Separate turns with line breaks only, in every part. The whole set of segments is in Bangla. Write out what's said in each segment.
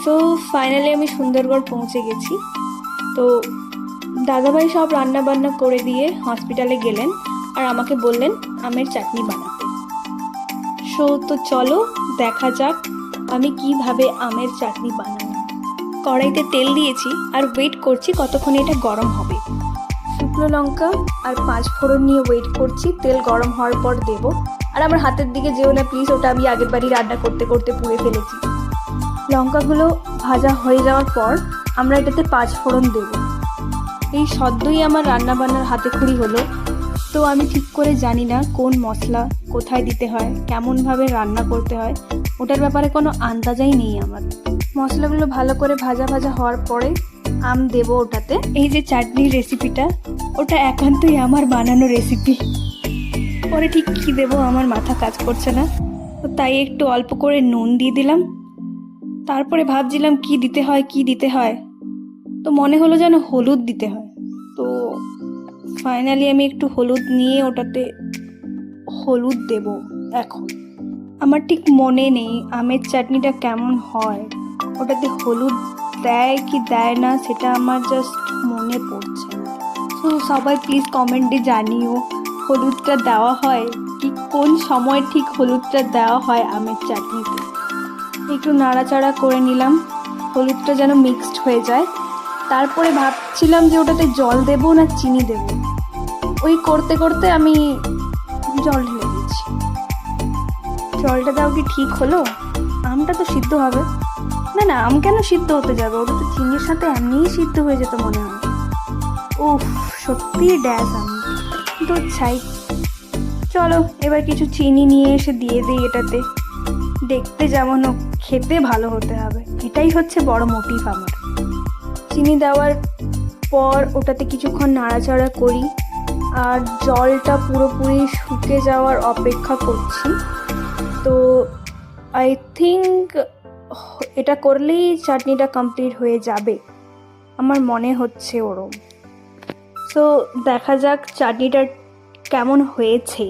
সো ফাইনালি আমি সুন্দরগড় পৌঁছে গেছি। তো দাদাভাই সব রান্না বান্না করে দিয়ে হসপিটালে গেলেন আর আমাকে বললেন আমের চাটনি বানাতে। তো চলো দেখা যাক আমি কিভাবে আমের চাটনি বানাই। কড়াইতে তেল দিয়েছি আর ওয়েট করছি কতক্ষণে এটা গরম হবে। শুকনো লঙ্কা আর 5 ফোড়ন নিয়ে ওয়েট করছি তেল গরম হওয়ার পর দেবো। আর আমার হাতের দিকে যেও না প্লিজ, ওটা আমি আগের বাড়ি রান্না করতে করতে পুড়ে ফেলেছি। লঙ্কাগুলো ভাজা হয়ে যাওয়ার পর আমরা এটাতে 5 ফোড়ন দেব। এই সদ্যই আমার রান্নাবান্নার হাতে খড়ি হলো, তো আমি ঠিক করে জানি না কোন মশলা কোথায় দিতে হয়, কেমনভাবে রান্না করতে হয়, ওটার ব্যাপারে কোনো আন্দাজই নেই আমার। মশলাগুলো ভালো করে ভাজা ভাজা হওয়ার পরে আম দেব ওটাতে। এই যে চাটনির রেসিপিটা, ওটা একান্তই আমার বানানো রেসিপি। পরে ঠিক কী দেবো আমার মাথা কাজ করছে না, তো তাই একটু অল্প করে নুন দিয়ে দিলাম। তারপরে ভাবছিলাম কি দিতে হয়, তো মনে হলো যেন হলুদ দিতে হয়। তো ফাইনালি আমি একটু হলুদ নিয়ে ওটাতে হলুদ দেব। এখন আমার ঠিক মনে নেই আমের চাটনিটা কেমন হয়, ওটাতে হলুদ দেয় কি দেয় না সেটা আমার জাস্ট মনে পড়ছে না। তো সবাই প্লিজ কমেন্টে জানিও হলুদটা দেওয়া হয় কি, কোন সময় ঠিক হলুদটা দেওয়া হয় আমের চাটনিতে। একটু নাড়াচাড়া করে নিলাম, হলুদটা যেন মিক্সড হয়ে যায়। তারপরে ভাবছিলাম যে ওটাতে জল দেবো না চিনি দেবো। ওই করতে করতে আমি জল ঢেলে দিয়েছি। জলটা দাও কি ঠিক হলো? আমটা তো সিদ্ধ হবে না, আম কেন সিদ্ধ হতে যাবে, ওটা তো চিনির সাথে এমনিই সিদ্ধ হয়ে যেত মনে হয়। উফ, সত্যি ড্যাস আমি তো চাই। চলো এবার কিছু চিনি নিয়ে এসে দিয়ে দিই এটাতে। দেখতে যেমন হোক খেতে ভালো হতে হবে, এটাই হচ্ছে বড় মোটিভ আমার। চিনি দেওয়ার পর ওটাতে কিছুক্ষণ নাড়াচাড়া করি আর জলটা পুরোপুরি শুকে যাওয়ার অপেক্ষা করছি। তো আই থিঙ্ক এটা করলেই চাটনিটা কমপ্লিট হয়ে যাবে, আমার মনে হচ্ছে ওরম। সো দেখা যাক চাটনিটা কেমন হয়েছে,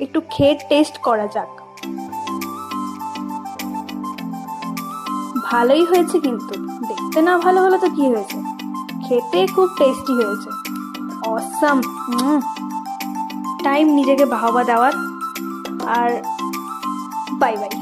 একটু খেয়ে টেস্ট করা যাক। ভালোই হয়েছে, কিন্তু দেখতে না ভালো হলে তো কি হয়েছে, খেতে খুব টেস্টি হয়েছে। অসাম। টাইম নিজেকে বাহবা দেওয়ার। আর বাই বাই।